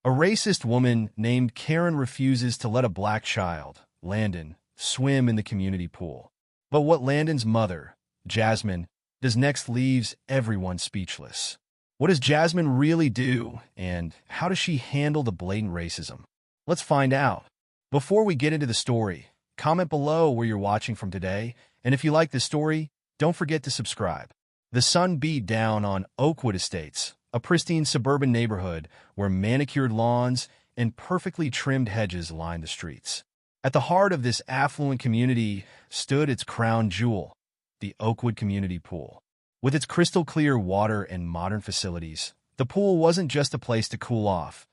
A racist woman named Karen refuses to let a black child, Landon, swim in the community pool. But what Landon's mother, Jasmine, does next leaves everyone speechless. What does Jasmine really do, and how does she handle the blatant racism? Let's find out. Before we get into the story, comment below where you're watching from today, and if you like this story, don't forget to subscribe. The sun beat down on Oakwood Estates, a pristine suburban neighborhood where manicured lawns and perfectly trimmed hedges lined the streets. At the heart of this affluent community stood its crown jewel, the Oakwood Community Pool. With its crystal-clear water and modern facilities, the pool wasn't just a place to cool off.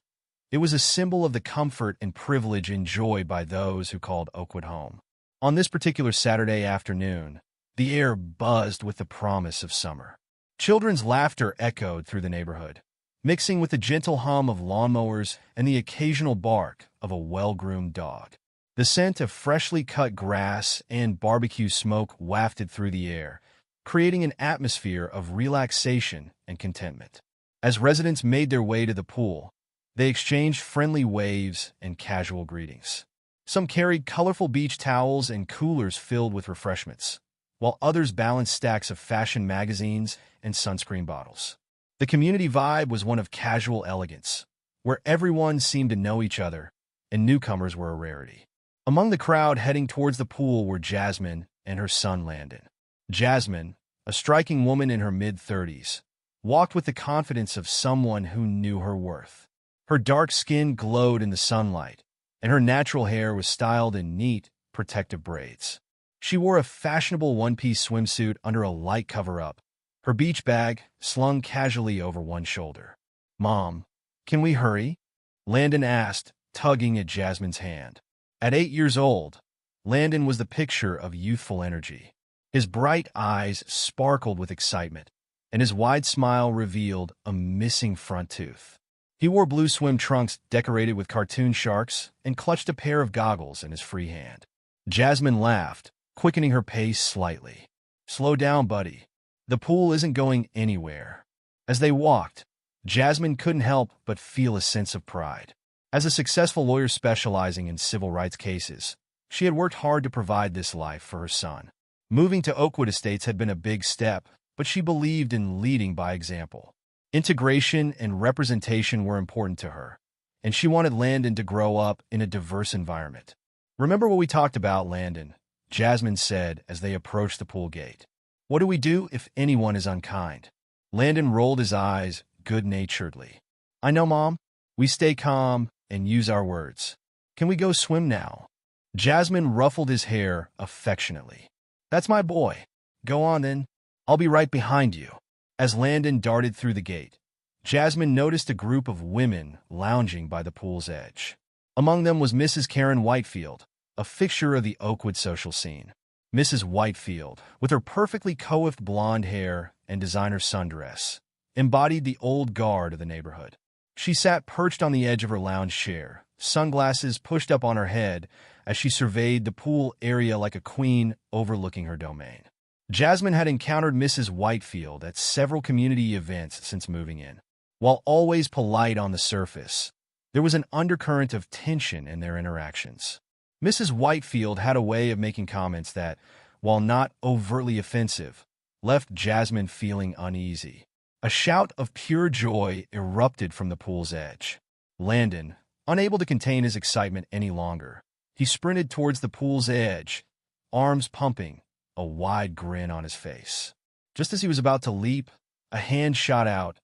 It was a symbol of the comfort and privilege enjoyed by those who called Oakwood home. On this particular Saturday afternoon, the air buzzed with the promise of summer. Children's laughter echoed through the neighborhood, mixing with the gentle hum of lawnmowers and the occasional bark of a well-groomed dog. The scent of freshly cut grass and barbecue smoke wafted through the air, creating an atmosphere of relaxation and contentment. As residents made their way to the pool, they exchanged friendly waves and casual greetings. Some carried colorful beach towels and coolers filled with refreshments, while others balanced stacks of fashion magazines and sunscreen bottles. The community vibe was one of casual elegance, where everyone seemed to know each other, and newcomers were a rarity. Among the crowd heading towards the pool were Jasmine and her son Landon. Jasmine, a striking woman in her mid-30s, walked with the confidence of someone who knew her worth. Her dark skin glowed in the sunlight, and her natural hair was styled in neat, protective braids. She wore a fashionable one-piece swimsuit under a light cover-up, her beach bag slung casually over one shoulder. "Mom, can we hurry?" Landon asked, tugging at Jasmine's hand. At 8 years old, Landon was the picture of youthful energy. His bright eyes sparkled with excitement, and his wide smile revealed a missing front tooth. He wore blue swim trunks decorated with cartoon sharks and clutched a pair of goggles in his free hand. Jasmine laughed, quickening her pace slightly. "Slow down, buddy. The pool isn't going anywhere." As they walked, Jasmine couldn't help but feel a sense of pride. As a successful lawyer specializing in civil rights cases, she had worked hard to provide this life for her son. Moving to Oakwood Estates had been a big step, but she believed in leading by example. Integration and representation were important to her, and she wanted Landon to grow up in a diverse environment. "Remember what we talked about, Landon," Jasmine said as they approached the pool gate. "What do we do if anyone is unkind?" Landon rolled his eyes good-naturedly. "I know, Mom. We stay calm and use our words. Can we go swim now?" Jasmine ruffled his hair affectionately. "That's my boy. Go on then. I'll be right behind you." As Landon darted through the gate, Jasmine noticed a group of women lounging by the pool's edge. Among them was Mrs. Karen Whitefield, a fixture of the Oakwood social scene. Mrs. Whitefield, with her perfectly coiffed blonde hair and designer sundress, embodied the old guard of the neighborhood. She sat perched on the edge of her lounge chair, sunglasses pushed up on her head as she surveyed the pool area like a queen overlooking her domain. Jasmine had encountered Mrs. Whitefield at several community events since moving in. While always polite on the surface, there was an undercurrent of tension in their interactions. Mrs. Whitefield had a way of making comments that, while not overtly offensive, left Jasmine feeling uneasy. A shout of pure joy erupted from the pool's edge. Landon, unable to contain his excitement any longer, he sprinted towards the pool's edge, arms pumping, a wide grin on his face. Just as he was about to leap, a hand shot out,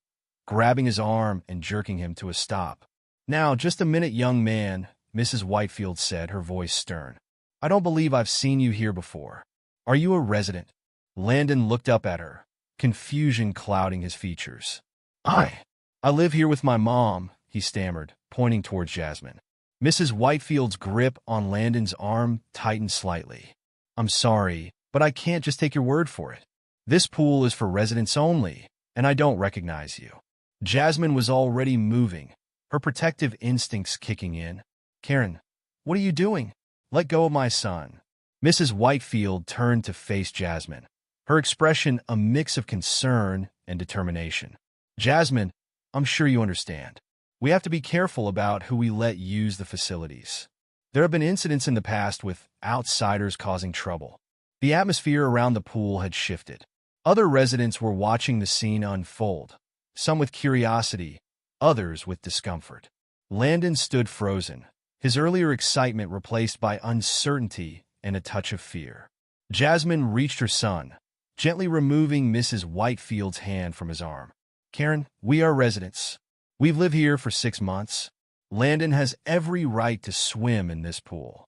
grabbing his arm and jerking him to a stop. "Now, just a minute, young man," Mrs. Whitefield said, her voice stern. "I don't believe I've seen you here before. Are you a resident?" Landon looked up at her, confusion clouding his features. I live here with my mom," he stammered, pointing towards Jasmine. Mrs. Whitefield's grip on Landon's arm tightened slightly. "I'm sorry, but I can't just take your word for it. This pool is for residents only, and I don't recognize you." Jasmine was already moving, her protective instincts kicking in. "Karen, what are you doing? Let go of my son." Mrs. Whitefield turned to face Jasmine, her expression a mix of concern and determination. "Jasmine, I'm sure you understand. We have to be careful about who we let use the facilities. There have been incidents in the past with outsiders causing trouble. The atmosphere around the pool had shifted. Other residents were watching the scene unfold, some with curiosity, others with discomfort. Landon stood frozen, his earlier excitement replaced by uncertainty and a touch of fear. Jasmine reached her son, gently removing Mrs. Whitefield's hand from his arm. "Karen, we are residents. We've lived here for 6 months. Landon has every right to swim in this pool."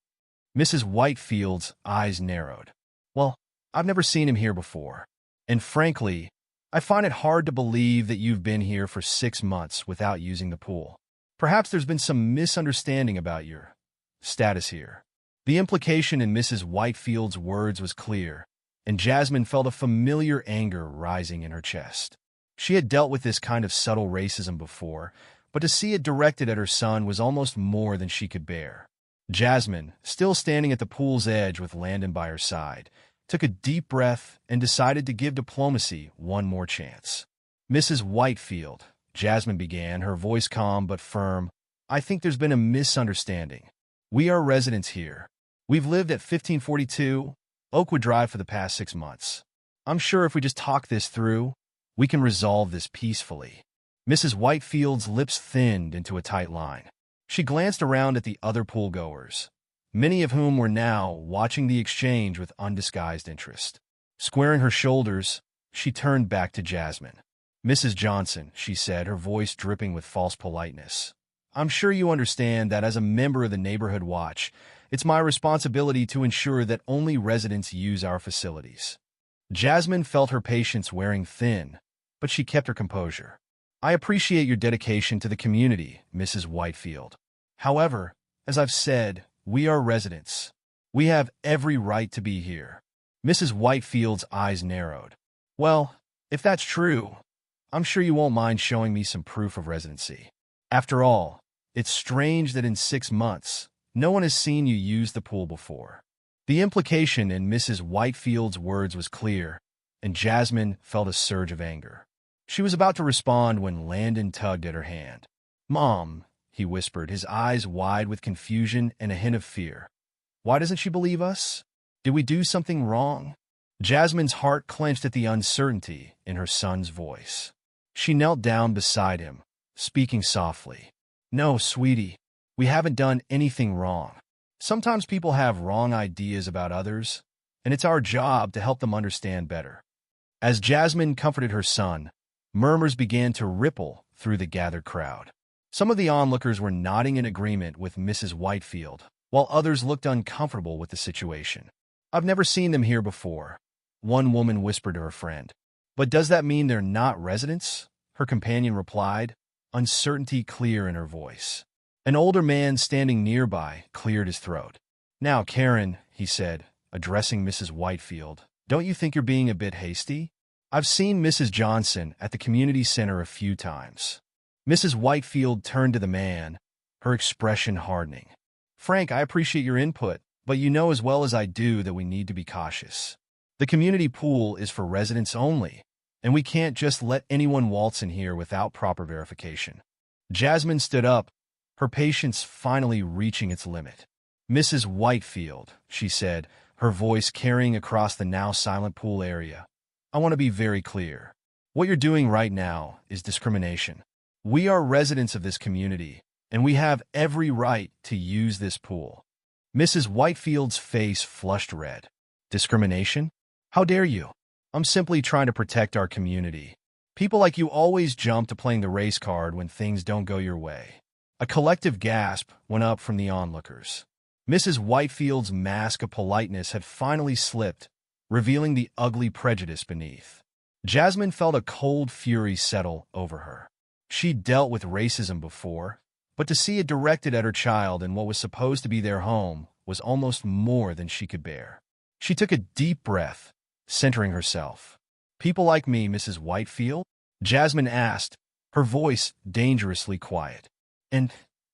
Mrs. Whitefield's eyes narrowed. "Well, I've never seen him here before. And frankly, I find it hard to believe that you've been here for 6 months without using the pool. Perhaps there's been some misunderstanding about your status here." The implication in Mrs. Whitefield's words was clear, and Jasmine felt a familiar anger rising in her chest. She had dealt with this kind of subtle racism before, but to see it directed at her son was almost more than she could bear. Jasmine, still standing at the pool's edge with Landon by her side, took a deep breath and decided to give diplomacy one more chance. "Mrs. Whitefield," Jasmine began, her voice calm but firm, "I think there's been a misunderstanding. We are residents here. We've lived at 1542 Oakwood Drive for the past 6 months. I'm sure if we just talk this through, we can resolve this peacefully." Mrs. Whitefield's lips thinned into a tight line. She glanced around at the other pool-goers, many of whom were now watching the exchange with undisguised interest. Squaring her shoulders, she turned back to Jasmine. "Mrs. Johnson," she said, her voice dripping with false politeness, "I'm sure you understand that as a member of the Neighborhood Watch, it's my responsibility to ensure that only residents use our facilities." Jasmine felt her patience wearing thin, but she kept her composure. "I appreciate your dedication to the community, Mrs. Whitefield. However, as I've said, we are residents. We have every right to be here." Mrs. Whitefield's eyes narrowed. "Well, if that's true, I'm sure you won't mind showing me some proof of residency. After all, it's strange that in 6 months, no one has seen you use the pool before." The implication in Mrs. Whitefield's words was clear, and Jasmine felt a surge of anger. She was about to respond when Landon tugged at her hand. "Mom," he whispered, his eyes wide with confusion and a hint of fear. "Why doesn't she believe us? Did we do something wrong?" Jasmine's heart clenched at the uncertainty in her son's voice. She knelt down beside him, speaking softly. "No, sweetie, we haven't done anything wrong. Sometimes people have wrong ideas about others, and it's our job to help them understand better." As Jasmine comforted her son, murmurs began to ripple through the gathered crowd. Some of the onlookers were nodding in agreement with Mrs. Whitefield, while others looked uncomfortable with the situation. "I've never seen them here before," one woman whispered to her friend. "But does that mean they're not residents?" her companion replied, uncertainty clear in her voice. An older man standing nearby cleared his throat. "Now, Karen," he said, addressing Mrs. Whitefield, "don't you think you're being a bit hasty? I've seen Mrs. Johnson at the community center a few times." Mrs. Whitefield turned to the man, her expression hardening. "Frank, I appreciate your input, but you know as well as I do that we need to be cautious. The community pool is for residents only, and we can't just let anyone waltz in here without proper verification." Jasmine stood up, her patience finally reaching its limit. "Mrs. Whitefield," she said, her voice carrying across the now silent pool area, "I want to be very clear. What you're doing right now is discrimination. We are residents of this community, and we have every right to use this pool." Mrs. Whitefield's face flushed red. "Discrimination? How dare you? I'm simply trying to protect our community. People like you always jump to playing the race card when things don't go your way." A collective gasp went up from the onlookers. Mrs. Whitefield's mask of politeness had finally slipped, revealing the ugly prejudice beneath. Jasmine felt a cold fury settle over her. She'd dealt with racism before, but to see it directed at her child in what was supposed to be their home was almost more than she could bear. She took a deep breath, centering herself. "People like me, Mrs. Whitefield?" Jasmine asked, her voice dangerously quiet. "And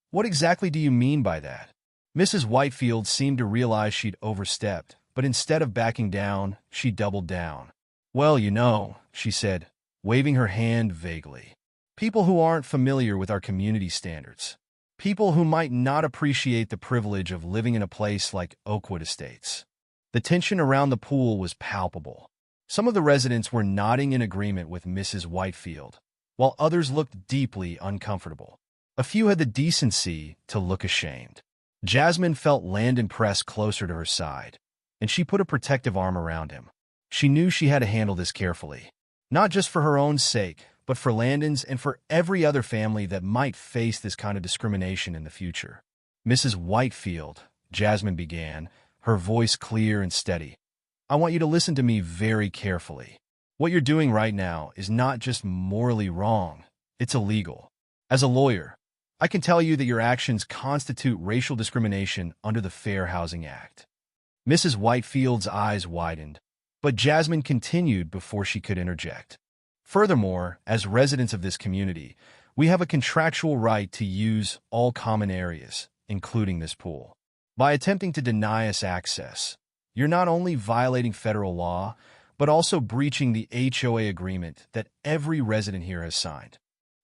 what exactly do you mean by that?" Mrs. Whitefield seemed to realize she'd overstepped, but instead of backing down, she doubled down. "Well, you know," she said, waving her hand vaguely. People who aren't familiar with our community standards. People who might not appreciate the privilege of living in a place like Oakwood Estates. The tension around the pool was palpable. Some of the residents were nodding in agreement with Mrs. Whitefield, while others looked deeply uncomfortable. A few had the decency to look ashamed. Jasmine felt Landon press closer to her side, and she put a protective arm around him. She knew she had to handle this carefully, not just for her own sake, but for Landon's and for every other family that might face this kind of discrimination in the future. Mrs. Whitefield, Jasmine began, her voice clear and steady. I want you to listen to me very carefully. What you're doing right now is not just morally wrong, it's illegal. As a lawyer, I can tell you that your actions constitute racial discrimination under the Fair Housing Act. Mrs. Whitefield's eyes widened, but Jasmine continued before she could interject. Furthermore, as residents of this community, we have a contractual right to use all common areas, including this pool. By attempting to deny us access, you're not only violating federal law, but also breaching the HOA agreement that every resident here has signed.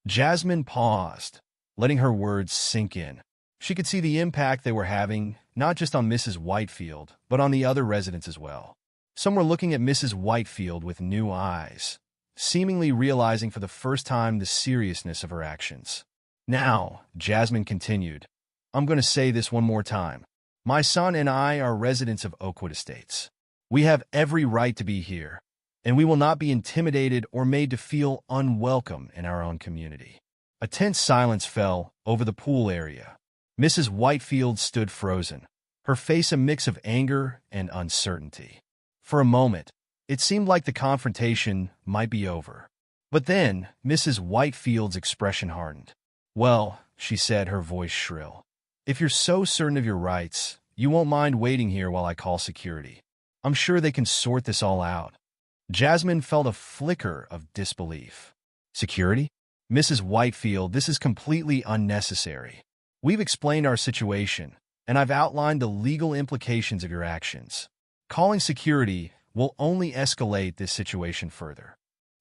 Jasmine paused, letting her words sink in. She could see the impact they were having, not just on Mrs. Whitefield, but on the other residents as well. Some were looking at Mrs. Whitefield with new eyes, seemingly realizing for the first time the seriousness of her actions. Now, Jasmine continued, I'm going to say this one more time. My son and I are residents of Oakwood Estates. We have every right to be here, and we will not be intimidated or made to feel unwelcome in our own community. A tense silence fell over the pool area. Mrs. Whitefield stood frozen, her face a mix of anger and uncertainty. For a moment, it seemed like the confrontation might be over. But then, Mrs. Whitefield's expression hardened. Well, she said, her voice shrill, if you're so certain of your rights, you won't mind waiting here while I call security. I'm sure they can sort this all out. Jasmine felt a flicker of disbelief. Security? Mrs. Whitefield, this is completely unnecessary. We've explained our situation, and I've outlined the legal implications of your actions. Calling security will only escalate this situation further.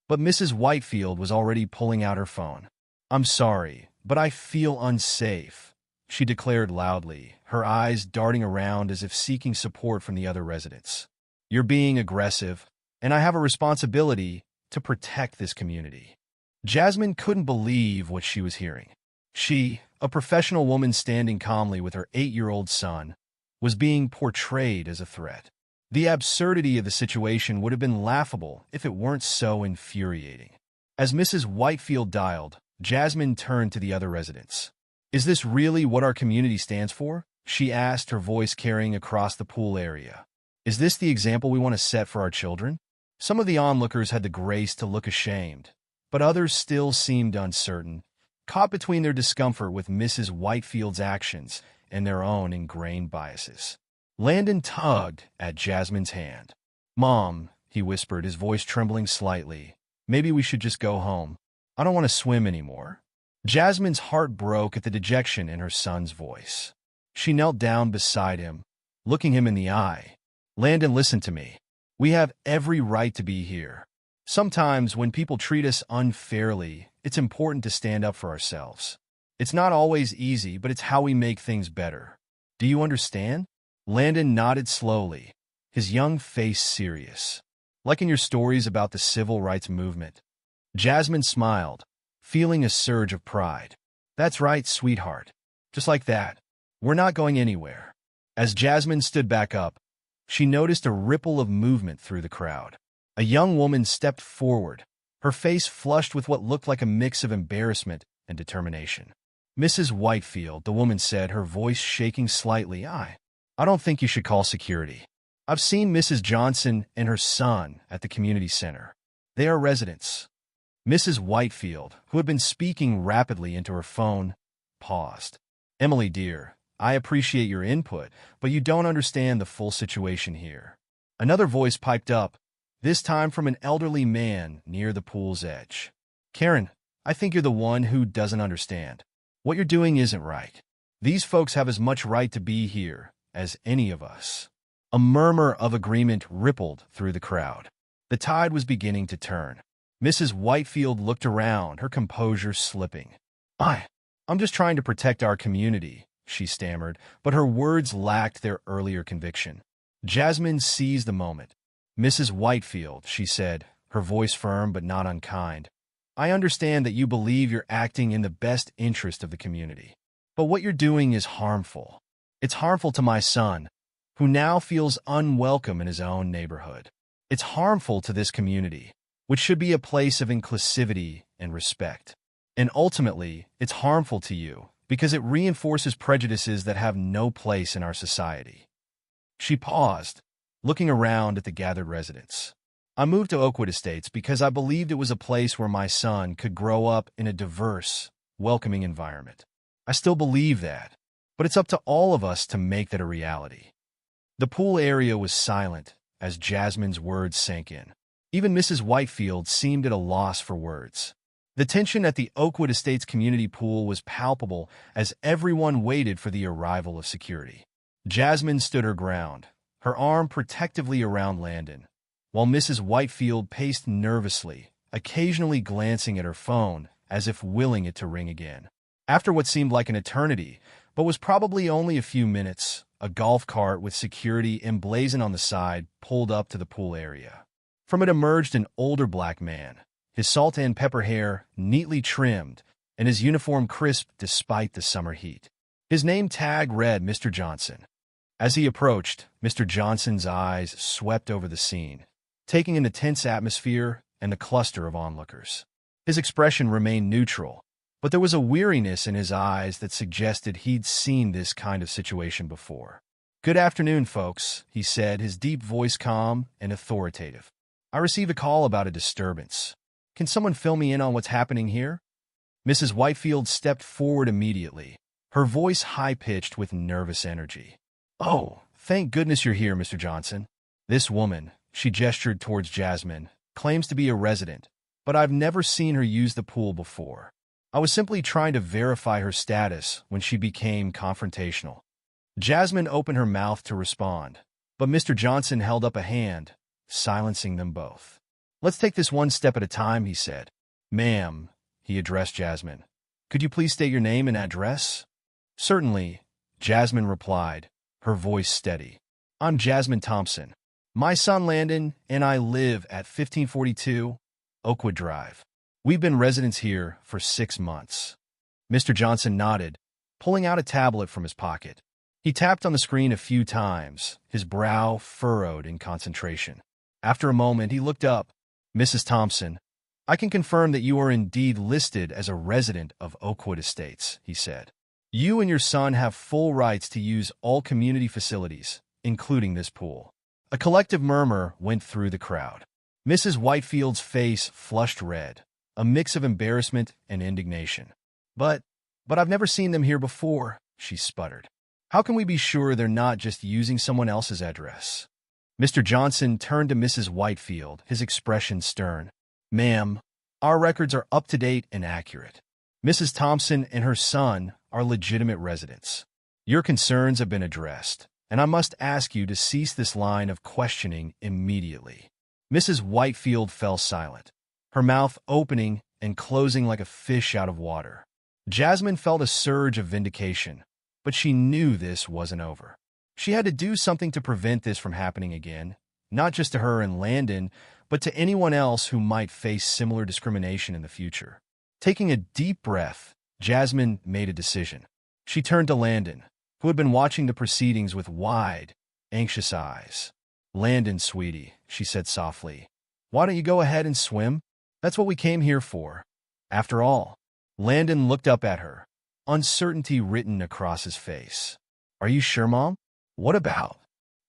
But Mrs. Whitefield was already pulling out her phone. I'm sorry, but I feel unsafe, she declared loudly, her eyes darting around as if seeking support from the other residents. You're being aggressive, and I have a responsibility to protect this community. Jasmine couldn't believe what she was hearing. She, a professional woman standing calmly with her 8-year-old son, was being portrayed as a threat. The absurdity of the situation would have been laughable if it weren't so infuriating. As Mrs. Whitefield dialed, Jasmine turned to the other residents. Is this really what our community stands for? She asked, her voice carrying across the pool area. Is this the example we want to set for our children? Some of the onlookers had the grace to look ashamed, but others still seemed uncertain, caught between their discomfort with Mrs. Whitefield's actions and their own ingrained biases. Landon tugged at Jasmine's hand. Mom, he whispered, his voice trembling slightly, maybe we should just go home. I don't want to swim anymore. Jasmine's heart broke at the dejection in her son's voice. She knelt down beside him, looking him in the eye. Landon, listen to me. We have every right to be here. Sometimes when people treat us unfairly, it's important to stand up for ourselves. It's not always easy, but it's how we make things better. Do you understand? Landon nodded slowly, his young face serious. Like in your stories about the civil rights movement. Jasmine smiled, feeling a surge of pride. That's right, sweetheart. Just like that. We're not going anywhere. As Jasmine stood back up, she noticed a ripple of movement through the crowd. A young woman stepped forward, her face flushed with what looked like a mix of embarrassment and determination. Mrs. Whitefield, the woman said, her voice shaking slightly, I don't think you should call security. I've seen Mrs. Johnson and her son at the community center. They are residents. Mrs. Whitefield, who had been speaking rapidly into her phone, paused. Emily, dear, I appreciate your input, but you don't understand the full situation here. Another voice piped up, this time from an elderly man near the pool's edge. Karen, I think you're the one who doesn't understand. What you're doing isn't right. These folks have as much right to be here as any of us. A murmur of agreement rippled through the crowd. The tide was beginning to turn. Mrs. Whitefield looked around, her composure slipping. I'm just trying to protect our community, she stammered, but her words lacked their earlier conviction. Jasmine seized the moment. Mrs. Whitefield, she said, her voice firm but not unkind, I understand that you believe you're acting in the best interest of the community. But what you're doing is harmful. It's harmful to my son, who now feels unwelcome in his own neighborhood. It's harmful to this community, which should be a place of inclusivity and respect. And ultimately, it's harmful to you because it reinforces prejudices that have no place in our society. She paused, looking around at the gathered residents. I moved to Oakwood Estates because I believed it was a place where my son could grow up in a diverse, welcoming environment. I still believe that, but it's up to all of us to make that a reality. The pool area was silent as Jasmine's words sank in. Even Mrs. Whitefield seemed at a loss for words. The tension at the Oakwood Estates community pool was palpable as everyone waited for the arrival of security. Jasmine stood her ground, her arm protectively around Landon, while Mrs. Whitefield paced nervously, occasionally glancing at her phone as if willing it to ring again. After what seemed like an eternity, but was probably only a few minutes, a golf cart with security emblazoned on the side pulled up to the pool area. From it emerged an older black man, his salt and pepper hair neatly trimmed and his uniform crisp despite the summer heat. His name tag read Mr. Johnson. As he approached, Mr. Johnson's eyes swept over the scene, taking in the tense atmosphere and the cluster of onlookers. His expression remained neutral, but there was a weariness in his eyes that suggested he'd seen this kind of situation before. "Good afternoon, folks," he said, his deep voice calm and authoritative. "I received a call about a disturbance. Can someone fill me in on what's happening here?" Mrs. Whitefield stepped forward immediately, her voice high-pitched with nervous energy. "Oh, thank goodness you're here, Mr. Johnson. This woman," she gestured towards Jasmine, "claims to be a resident, but I've never seen her use the pool before. I was simply trying to verify her status when she became confrontational." Jasmine opened her mouth to respond, but Mr. Johnson held up a hand, silencing them both. "Let's take this one step at a time," he said. "Ma'am," he addressed Jasmine, "could you please state your name and address?" "Certainly," Jasmine replied, her voice steady. "I'm Jasmine Thompson. My son Landon and I live at 1542 Oakwood Drive. We've been residents here for 6 months." Mr. Johnson nodded, pulling out a tablet from his pocket. He tapped on the screen a few times, his brow furrowed in concentration. After a moment, he looked up. "Mrs. Thompson, I can confirm that you are indeed listed as a resident of Oakwood Estates," he said. "You and your son have full rights to use all community facilities, including this pool." A collective murmur went through the crowd. Mrs. Whitefield's face flushed red, a mix of embarrassment and indignation. But I've never seen them here before," she sputtered. "How can we be sure they're not just using someone else's address?" Mr. Johnson turned to Mrs. Whitefield, his expression stern. "Ma'am, our records are up-to-date and accurate. Mrs. Thompson and her son are legitimate residents. Your concerns have been addressed, and I must ask you to cease this line of questioning immediately." Mrs. Whitefield fell silent, her mouth opening and closing like a fish out of water. Jasmine felt a surge of vindication, but she knew this wasn't over. She had to do something to prevent this from happening again, not just to her and Landon, but to anyone else who might face similar discrimination in the future. Taking a deep breath, Jasmine made a decision. She turned to Landon, who had been watching the proceedings with wide, anxious eyes. "Landon, sweetie," she said softly, "why don't you go ahead and swim? That's what we came here for. After all." Landon looked up at her, uncertainty written across his face. "Are you sure, Mom? What about?"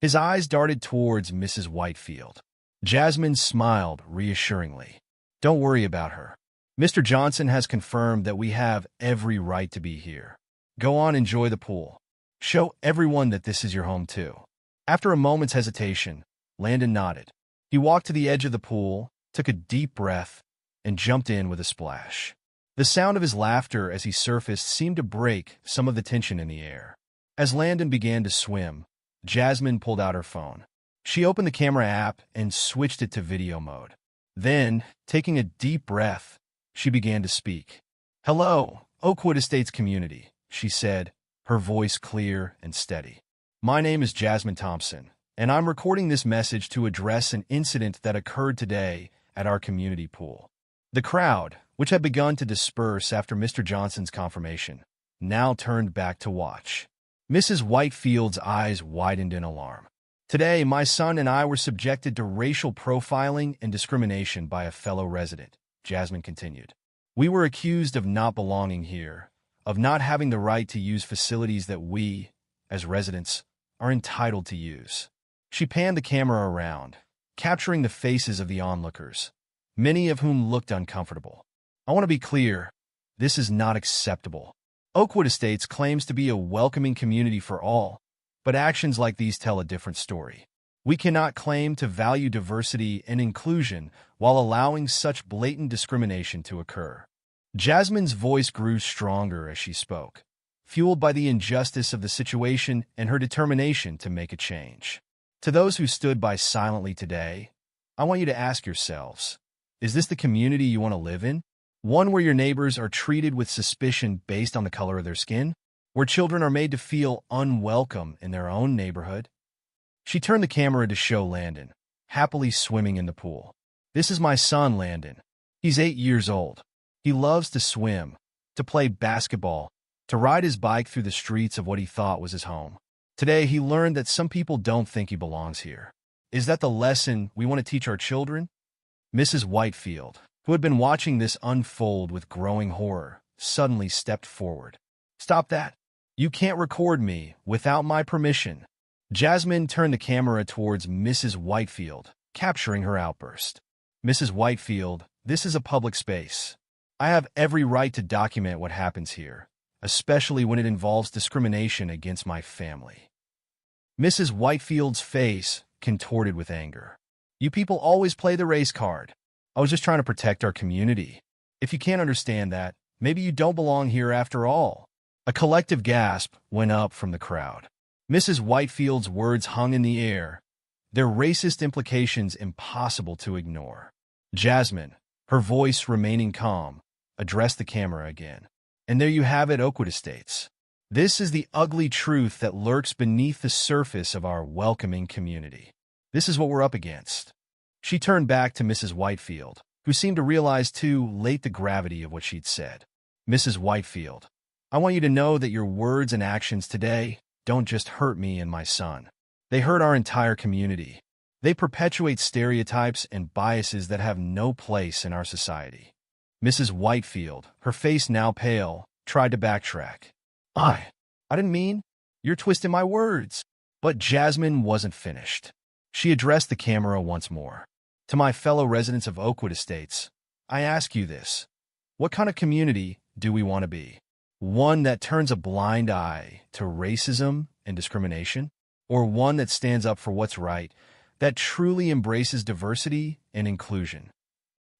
His eyes darted towards Mrs. Whitefield. Jasmine smiled reassuringly. "Don't worry about her. Mr. Johnson has confirmed that we have every right to be here. Go on, enjoy the pool. Show everyone that this is your home too." After a moment's hesitation, Landon nodded. He walked to the edge of the pool, took a deep breath, and jumped in with a splash. The sound of his laughter as he surfaced seemed to break some of the tension in the air. As Landon began to swim, Jasmine pulled out her phone. She opened the camera app and switched it to video mode. Then, taking a deep breath, she began to speak. "Hello, Oakwood Estates community," she said, her voice clear and steady. "My name is Jasmine Thompson, and I'm recording this message to address an incident that occurred today at our community pool." The crowd, which had begun to disperse after Mr. Johnson's confirmation, now turned back to watch. Mrs. Whitefield's eyes widened in alarm. "Today, my son and I were subjected to racial profiling and discrimination by a fellow resident," Jasmine continued. "We were accused of not belonging here, of not having the right to use facilities that we, as residents, are entitled to use." She panned the camera around, capturing the faces of the onlookers, many of whom looked uncomfortable. "I want to be clear, this is not acceptable. Oakwood Estates claims to be a welcoming community for all, but actions like these tell a different story. We cannot claim to value diversity and inclusion while allowing such blatant discrimination to occur." Jasmine's voice grew stronger as she spoke, fueled by the injustice of the situation and her determination to make a change. To those who stood by silently today, I want you to ask yourselves, is this the community you want to live in? One where your neighbors are treated with suspicion based on the color of their skin? Where children are made to feel unwelcome in their own neighborhood? She turned the camera to show Landon, happily swimming in the pool. "This is my son, Landon. He's 8 years old. He loves to swim, to play basketball, to ride his bike through the streets of what he thought was his home. Today, he learned that some people don't think he belongs here. Is that the lesson we want to teach our children?" Mrs. Whitefield, who had been watching this unfold with growing horror, suddenly stepped forward. "Stop that. You can't record me without my permission." Jasmine turned the camera towards Mrs. Whitefield, capturing her outburst. "Mrs. Whitefield, this is a public space. I have every right to document what happens here, especially when it involves discrimination against my family." Mrs. Whitefield's face contorted with anger. "You people always play the race card. I was just trying to protect our community. If you can't understand that, maybe you don't belong here after all." A collective gasp went up from the crowd. Mrs. Whitefield's words hung in the air, their racist implications impossible to ignore. Jasmine, her voice remaining calm, addressed the camera again. "And there you have it, Oakwood Estates. This is the ugly truth that lurks beneath the surface of our welcoming community. This is what we're up against." She turned back to Mrs. Whitefield, who seemed to realize too late the gravity of what she'd said. "Mrs. Whitefield, I want you to know that your words and actions today don't just hurt me and my son. They hurt our entire community. They perpetuate stereotypes and biases that have no place in our society." Mrs. Whitefield, her face now pale, tried to backtrack. I didn't mean. You're twisting my words." But Jasmine wasn't finished. She addressed the camera once more. "To my fellow residents of Oakwood Estates, I ask you this. What kind of community do we want to be? One that turns a blind eye to racism and discrimination? Or one that stands up for what's right, that truly embraces diversity and inclusion?"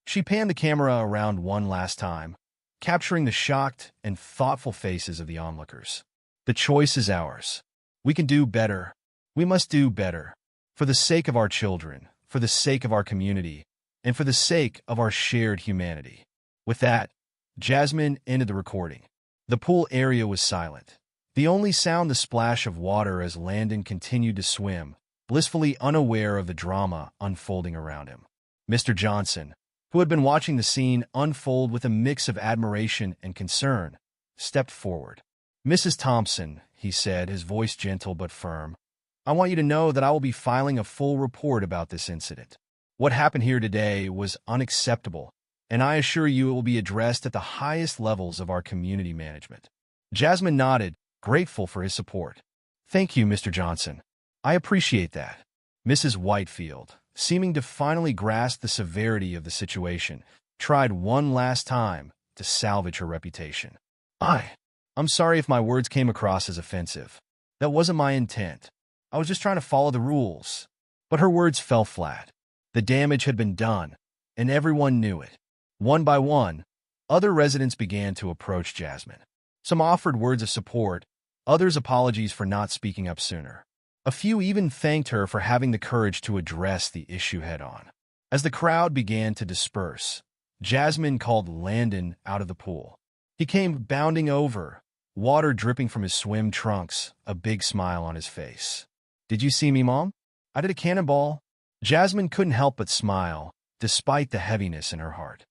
She panned the camera around one last time, capturing the shocked and thoughtful faces of the onlookers. "The choice is ours. We can do better. We must do better. For the sake of our children, for the sake of our community, and for the sake of our shared humanity." With that, Jasmine ended the recording. The pool area was silent, the only sound the splash of water as Landon continued to swim, blissfully unaware of the drama unfolding around him. Mr. Johnson, who had been watching the scene unfold with a mix of admiration and concern, stepped forward. "Mrs. Thompson," he said, his voice gentle but firm, "I want you to know that I will be filing a full report about this incident. What happened here today was unacceptable, and I assure you it will be addressed at the highest levels of our community management." Jasmine nodded, grateful for his support. "Thank you, Mr. Johnson. I appreciate that." Mrs. Whitefield, seeming to finally grasp the severity of the situation, tried one last time to salvage her reputation. I'm sorry if my words came across as offensive. That wasn't my intent. I was just trying to follow the rules." But her words fell flat. The damage had been done, and everyone knew it. One by one, other residents began to approach Jasmine. Some offered words of support, others apologies for not speaking up sooner. A few even thanked her for having the courage to address the issue head-on. As the crowd began to disperse, Jasmine called Landon out of the pool. He came bounding over, water dripping from his swim trunks, a big smile on his face. "Did you see me, Mom? I did a cannonball." Jasmine couldn't help but smile, despite the heaviness in her heart.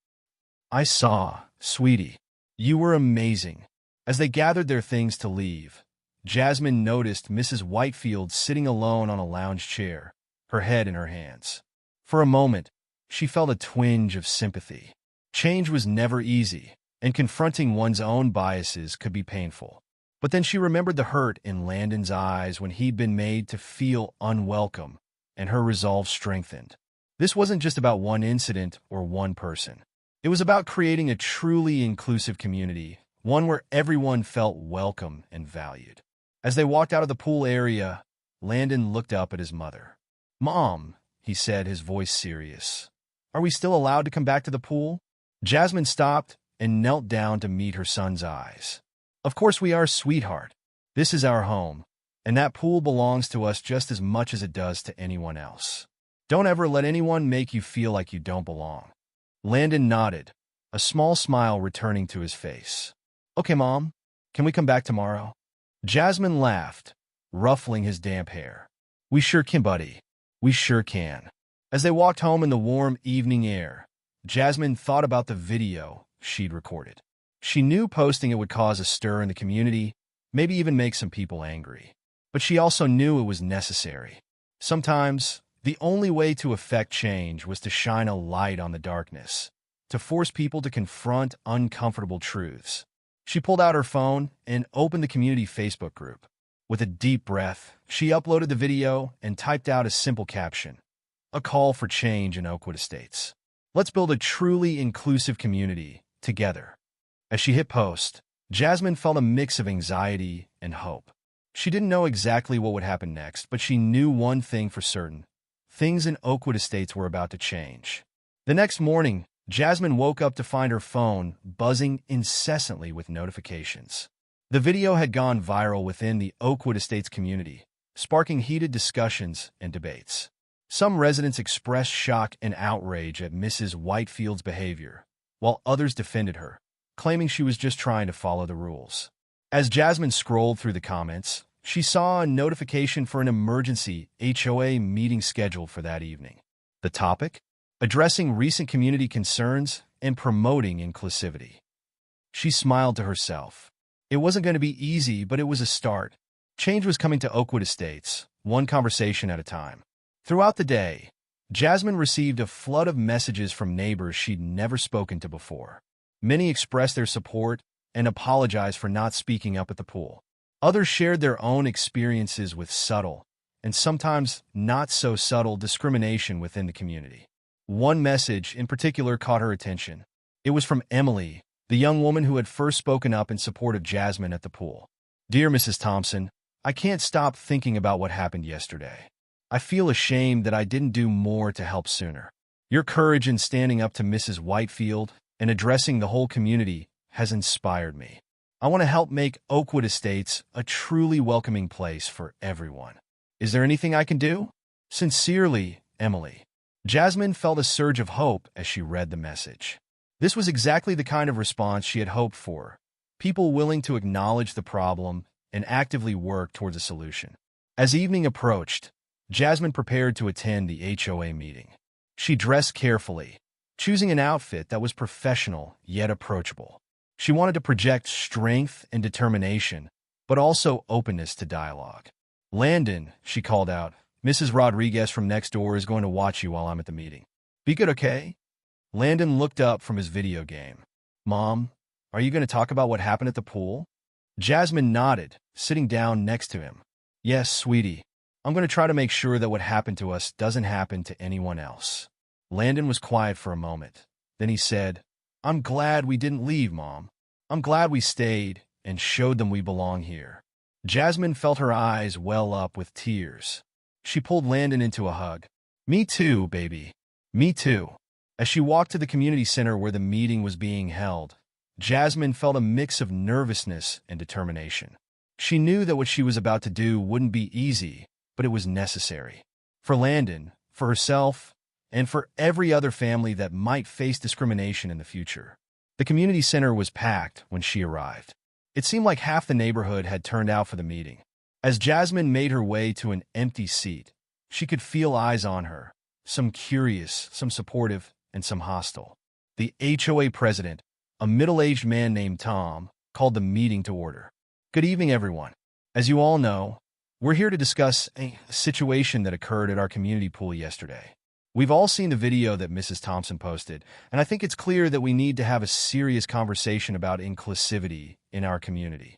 "I saw, sweetie. You were amazing." As they gathered their things to leave, Jasmine noticed Mrs. Whitefield sitting alone on a lounge chair, her head in her hands. For a moment, she felt a twinge of sympathy. Change was never easy, and confronting one's own biases could be painful. But then she remembered the hurt in Landon's eyes when he'd been made to feel unwelcome, and her resolve strengthened. This wasn't just about one incident or one person. It was about creating a truly inclusive community, one where everyone felt welcome and valued. As they walked out of the pool area, Landon looked up at his mother. "Mom," he said, his voice serious, "are we still allowed to come back to the pool?" Jasmine stopped and knelt down to meet her son's eyes. "Of course we are, sweetheart. This is our home, and that pool belongs to us just as much as it does to anyone else. Don't ever let anyone make you feel like you don't belong." Landon nodded, a small smile returning to his face. "Okay, Mom, can we come back tomorrow?" Jasmine laughed, ruffling his damp hair. "We sure can, buddy. We sure can." As they walked home in the warm evening air, Jasmine thought about the video she'd recorded. She knew posting it would cause a stir in the community, maybe even make some people angry. But she also knew it was necessary. Sometimes, the only way to effect change was to shine a light on the darkness, to force people to confront uncomfortable truths. She pulled out her phone and opened the community Facebook group. With a deep breath, she uploaded the video and typed out a simple caption: "A call for change in Oakwood Estates. Let's build a truly inclusive community together." As she hit post, Jasmine felt a mix of anxiety and hope. She didn't know exactly what would happen next, but she knew one thing for certain: things in Oakwood Estates were about to change. The next morning, Jasmine woke up to find her phone buzzing incessantly with notifications. The video had gone viral within the Oakwood Estates community, sparking heated discussions and debates. Some residents expressed shock and outrage at Mrs. Whitefield's behavior, while others defended her, claiming she was just trying to follow the rules. As Jasmine scrolled through the comments, she saw a notification for an emergency HOA meeting scheduled for that evening. The topic? Addressing recent community concerns and promoting inclusivity. She smiled to herself. It wasn't going to be easy, but it was a start. Change was coming to Oakwood Estates, one conversation at a time. Throughout the day, Jasmine received a flood of messages from neighbors she'd never spoken to before. Many expressed their support and apologized for not speaking up at the pool. Others shared their own experiences with subtle, and sometimes not so subtle, discrimination within the community. One message in particular caught her attention. It was from Emily, the young woman who had first spoken up in support of Jasmine at the pool. "Dear Mrs. Thompson, I can't stop thinking about what happened yesterday. I feel ashamed that I didn't do more to help sooner. Your courage in standing up to Mrs. Whitefield and addressing the whole community has inspired me. I want to help make Oakwood Estates a truly welcoming place for everyone. Is there anything I can do? Sincerely, Emily." Jasmine felt a surge of hope as she read the message. This was exactly the kind of response she had hoped for, people willing to acknowledge the problem and actively work towards a solution. As evening approached, Jasmine prepared to attend the HOA meeting. She dressed carefully, choosing an outfit that was professional yet approachable. She wanted to project strength and determination, but also openness to dialogue. "Landon," she called out, "Mrs. Rodriguez from next door is going to watch you while I'm at the meeting. Be good, okay?" Landon looked up from his video game. "Mom, are you going to talk about what happened at the pool?" Jasmine nodded, sitting down next to him. "Yes, sweetie. I'm going to try to make sure that what happened to us doesn't happen to anyone else." Landon was quiet for a moment. Then he said, "I'm glad we didn't leave, Mom. I'm glad we stayed and showed them we belong here." Jasmine felt her eyes well up with tears. She pulled Landon into a hug. "Me too, baby. Me too." As she walked to the community center where the meeting was being held, Jasmine felt a mix of nervousness and determination. She knew that what she was about to do wouldn't be easy, but it was necessary. For Landon, for herself, and for every other family that might face discrimination in the future. The community center was packed when she arrived. It seemed like half the neighborhood had turned out for the meeting. As Jasmine made her way to an empty seat, she could feel eyes on her, some curious, some supportive, and some hostile. The HOA president, a middle-aged man named Tom, called the meeting to order. Good evening, everyone. As you all know, we're here to discuss a situation that occurred at our community pool yesterday. We've all seen the video that Mrs. Thompson posted, and I think it's clear that we need to have a serious conversation about inclusivity in our community.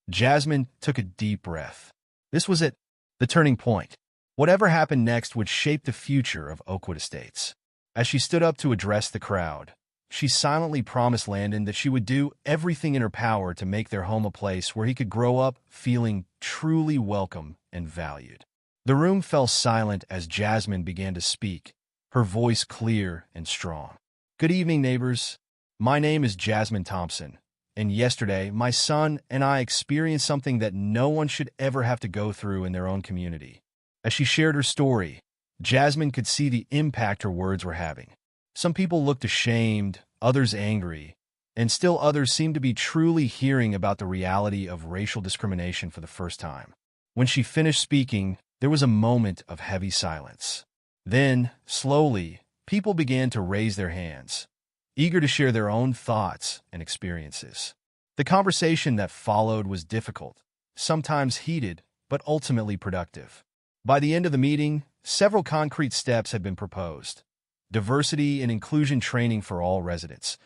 Jasmine took a deep breath. This was the turning point. Whatever happened next would shape the future of Oakwood Estates. As she stood up to address the crowd, she silently promised Landon that she would do everything in her power to make their home a place where he could grow up feeling truly welcome and valued. The room fell silent as Jasmine began to speak, her voice clear and strong. Good evening, neighbors. My name is Jasmine Thompson, and yesterday my son and I experienced something that no one should ever have to go through in their own community. As she shared her story, Jasmine could see the impact her words were having. Some people looked ashamed, others angry, and still others seemed to be truly hearing about the reality of racial discrimination for the first time. When she finished speaking, there was a moment of heavy silence. Then, slowly, people began to raise their hands, eager to share their own thoughts and experiences. The conversation that followed was difficult, sometimes heated, but ultimately productive. By the end of the meeting, several concrete steps had been proposed. Diversity and inclusion training for all residents,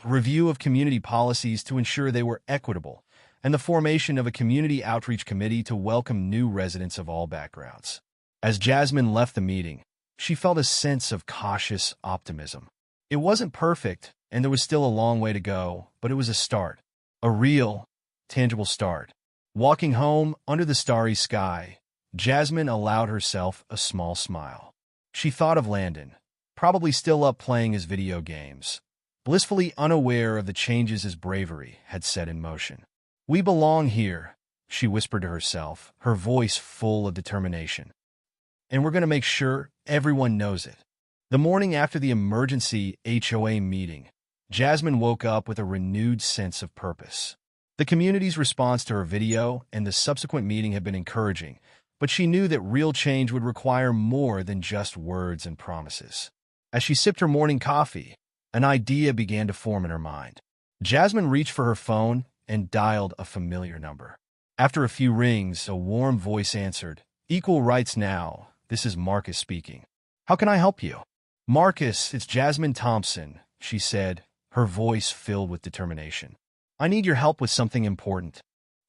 review of community policies to ensure they were equitable, and the formation of a community outreach committee to welcome new residents of all backgrounds. As Jasmine left the meeting, she felt a sense of cautious optimism. It wasn't perfect, and there was still a long way to go, but it was a start. A real, tangible start. Walking home under the starry sky, Jasmine allowed herself a small smile. She thought of Landon, probably still up playing his video games, blissfully unaware of the changes his bravery had set in motion. We belong here, she whispered to herself, her voice full of determination. And we're going to make sure everyone knows it. The morning after the emergency HOA meeting, Jasmine woke up with a renewed sense of purpose. The community's response to her video and the subsequent meeting had been encouraging, but she knew that real change would require more than just words and promises. As she sipped her morning coffee, an idea began to form in her mind. Jasmine reached for her phone and dialed a familiar number. After a few rings, a warm voice answered, "Equal rights now. This is Marcus speaking. How can I help you?" "Marcus, it's Jasmine Thompson," she said, her voice filled with determination. "I need your help with something important."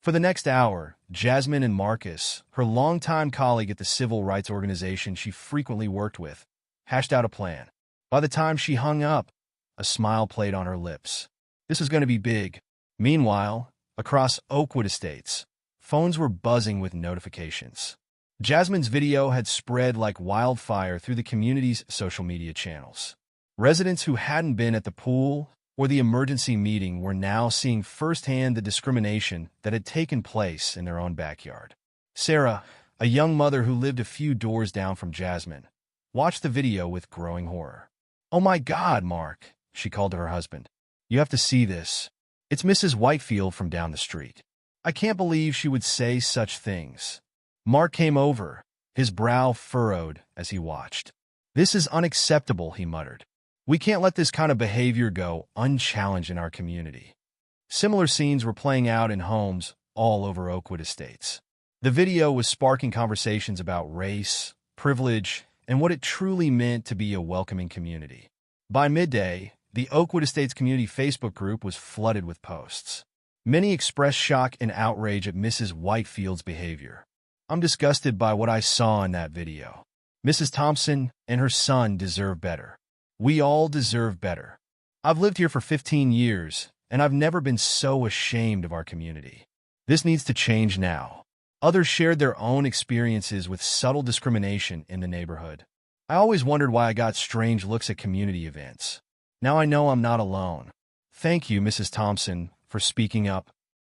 For the next hour, Jasmine and Marcus, her longtime colleague at the civil rights organization she frequently worked with, hashed out a plan. By the time she hung up, a smile played on her lips. This is going to be big. Meanwhile, across Oakwood Estates, phones were buzzing with notifications. Jasmine's video had spread like wildfire through the community's social media channels. Residents who hadn't been at the pool or the emergency meeting were now seeing firsthand the discrimination that had taken place in their own backyard. Sarah, a young mother who lived a few doors down from Jasmine, watched the video with growing horror. "Oh my God, Mark," she called to her husband. "You have to see this. It's Mrs. Whitefield from down the street. I can't believe she would say such things." Mark came over, his brow furrowed as he watched. "This is unacceptable," he muttered. "We can't let this kind of behavior go unchallenged in our community." Similar scenes were playing out in homes all over Oakwood Estates. The video was sparking conversations about race, privilege, and what it truly meant to be a welcoming community. By midday, the Oakwood Estates community Facebook group was flooded with posts. Many expressed shock and outrage at Mrs. Whitefield's behavior. "I'm disgusted by what I saw in that video. Mrs. Thompson and her son deserve better. We all deserve better. I've lived here for 15 years, and I've never been so ashamed of our community. This needs to change now." Others shared their own experiences with subtle discrimination in the neighborhood. "I always wondered why I got strange looks at community events. Now I know I'm not alone. Thank you, Mrs. Thompson, for speaking up."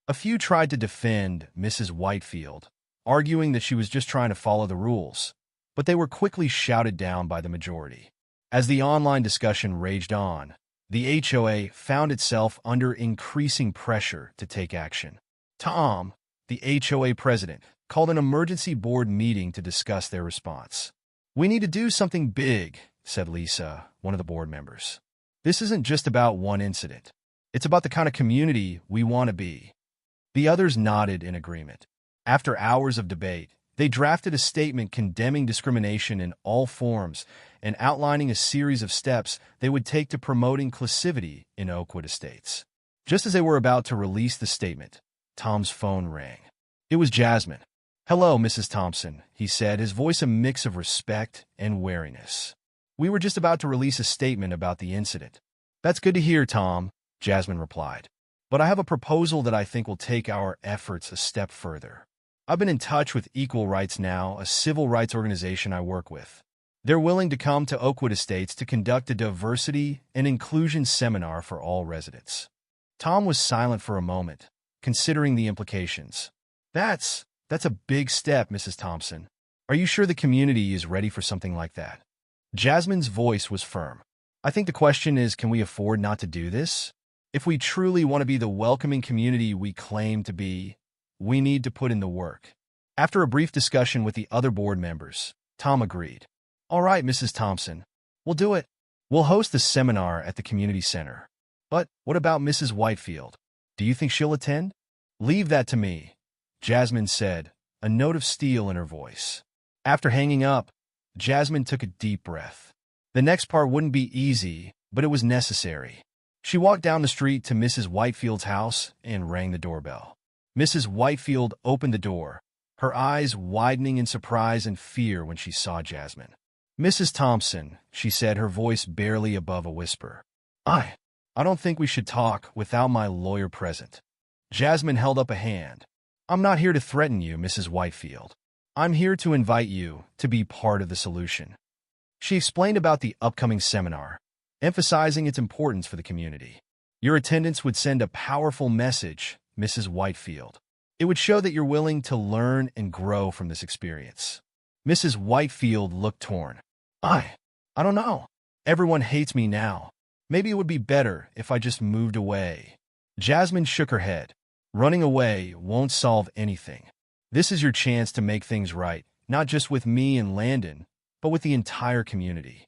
A few tried to defend Mrs. Whitefield, arguing that she was just trying to follow the rules, but they were quickly shouted down by the majority. As the online discussion raged on, the HOA found itself under increasing pressure to take action. Tom, the HOA president, called an emergency board meeting to discuss their response. "We need to do something big," said Lisa, one of the board members. "This isn't just about one incident. It's about the kind of community we want to be." The others nodded in agreement. After hours of debate, they drafted a statement condemning discrimination in all forms and outlining a series of steps they would take to promote inclusivity in Oakwood Estates. Just as they were about to release the statement, Tom's phone rang. It was Jasmine. "Hello, Mrs. Thompson," he said, his voice a mix of respect and wariness. "We were just about to release a statement about the incident." "That's good to hear, Tom," Jasmine replied. "But I have a proposal that I think will take our efforts a step further. I've been in touch with Equal Rights Now, a civil rights organization I work with. They're willing to come to Oakwood Estates to conduct a diversity and inclusion seminar for all residents." Tom was silent for a moment, considering the implications. That's a big step, Mrs. Thompson. Are you sure the community is ready for something like that?" Jasmine's voice was firm. "I think the question is, can we afford not to do this? If we truly want to be the welcoming community we claim to be, we need to put in the work." After a brief discussion with the other board members, Tom agreed. "All right, Mrs. Thompson, we'll do it. We'll host the seminar at the community center. But what about Mrs. Whitefield? Do you think she'll attend?" "Leave that to me," Jasmine said, a note of steel in her voice. After hanging up, Jasmine took a deep breath. The next part wouldn't be easy, but it was necessary. She walked down the street to Mrs. Whitefield's house and rang the doorbell. Mrs. Whitefield opened the door, her eyes widening in surprise and fear when she saw Jasmine. "Mrs. Thompson," she said, her voice barely above a whisper. I don't think we should talk without my lawyer present." Jasmine held up a hand. "I'm not here to threaten you, Mrs. Whitefield. I'm here to invite you to be part of the solution." She explained about the upcoming seminar, emphasizing its importance for the community. "Your attendance would send a powerful message, Mrs. Whitefield. It would show that you're willing to learn and grow from this experience." Mrs. Whitefield looked torn. I don't know. Everyone hates me now. Maybe it would be better if I just moved away." Jasmine shook her head. "Running away won't solve anything. This is your chance to make things right, not just with me and Landon, but with the entire community."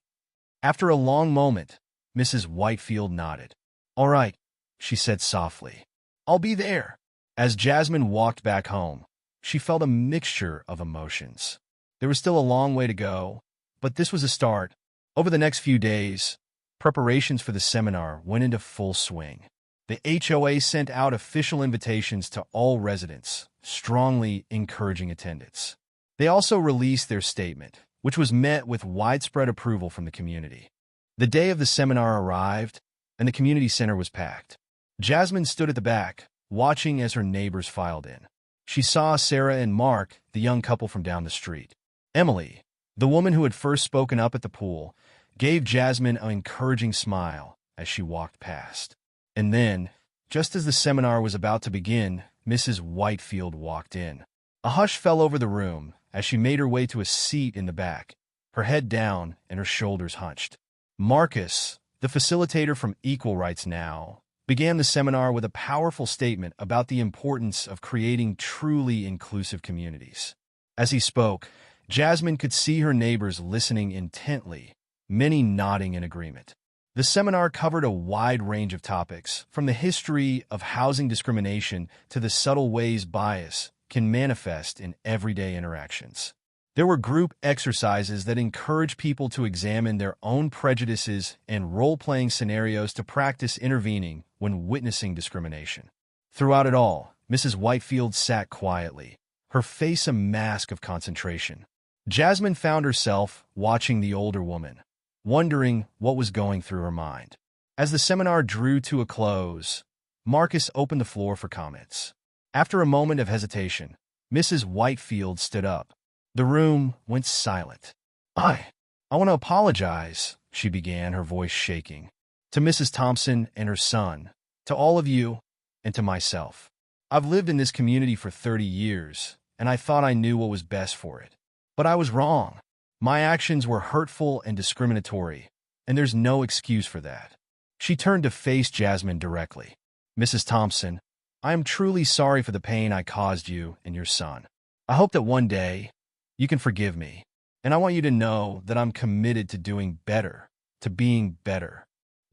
After a long moment, Mrs. Whitefield nodded. "All right," she said softly. "I'll be there." As Jasmine walked back home, she felt a mixture of emotions. There was still a long way to go, but this was a start. Over the next few days, preparations for the seminar went into full swing. The HOA sent out official invitations to all residents, strongly encouraging attendance. They also released their statement, which was met with widespread approval from the community. The day of the seminar arrived, and the community center was packed. Jasmine stood at the back, watching as her neighbors filed in. She saw Sarah and Mark, the young couple from down the street. Emily, the woman who had first spoken up at the pool, gave Jasmine an encouraging smile as she walked past. And then, just as the seminar was about to begin, Mrs. Whitefield walked in. A hush fell over the room as she made her way to a seat in the back, her head down and her shoulders hunched. Marcus, the facilitator from Equal Rights Now, began the seminar with a powerful statement about the importance of creating truly inclusive communities. As he spoke, Jasmine could see her neighbors listening intently, many nodding in agreement. The seminar covered a wide range of topics, from the history of housing discrimination to the subtle ways bias can manifest in everyday interactions. There were group exercises that encourage people to examine their own prejudices and role-playing scenarios to practice intervening when witnessing discrimination. Throughout it all, Mrs. Whitefield sat quietly, her face a mask of concentration. Jasmine found herself watching the older woman, wondering what was going through her mind. As the seminar drew to a close, Marcus opened the floor for comments. After a moment of hesitation, Mrs. Whitefield stood up. The room went silent. I want to apologize," she began, her voice shaking, "to Mrs. Thompson and her son, to all of you, and to myself. I've lived in this community for 30 years, and I thought I knew what was best for it. But I was wrong. My actions were hurtful and discriminatory, and there's no excuse for that. She turned to face Jasmine directly. Mrs. Thompson, I am truly sorry for the pain I caused you and your son. I hope that one day you can forgive me, and I want you to know that I'm committed to doing better, to being better.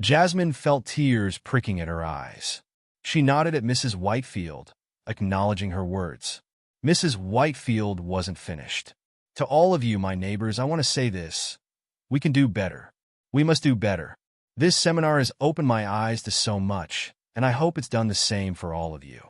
Jasmine felt tears pricking at her eyes. She nodded at Mrs. Whitefield, acknowledging her words. Mrs. Whitefield wasn't finished. To all of you, my neighbors, I want to say this. We can do better. We must do better. This seminar has opened my eyes to so much, and I hope it's done the same for all of you.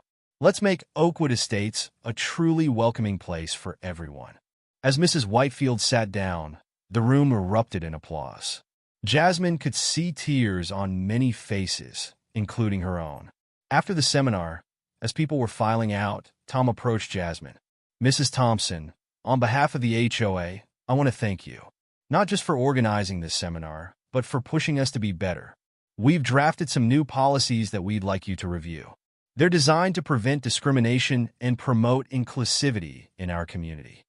Let's make Oakwood Estates a truly welcoming place for everyone. As Mrs. Whitefield sat down, the room erupted in applause. Jasmine could see tears on many faces, including her own. After the seminar, as people were filing out, Tom approached Jasmine. Mrs. Thompson, on behalf of the HOA, I want to thank you. Not just for organizing this seminar, but for pushing us to be better. We've drafted some new policies that we'd like you to review. They're designed to prevent discrimination and promote inclusivity in our community.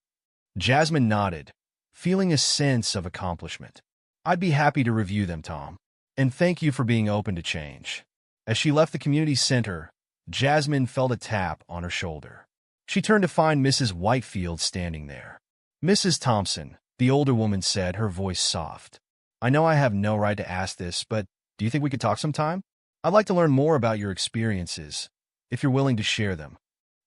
Jasmine nodded, feeling a sense of accomplishment. I'd be happy to review them, Tom. And thank you for being open to change. As she left the community center, Jasmine felt a tap on her shoulder. She turned to find Mrs. Whitefield standing there. Mrs. Thompson, the older woman said, her voice soft. I know I have no right to ask this, but do you think we could talk sometime? I'd like to learn more about your experiences, if you're willing to share them.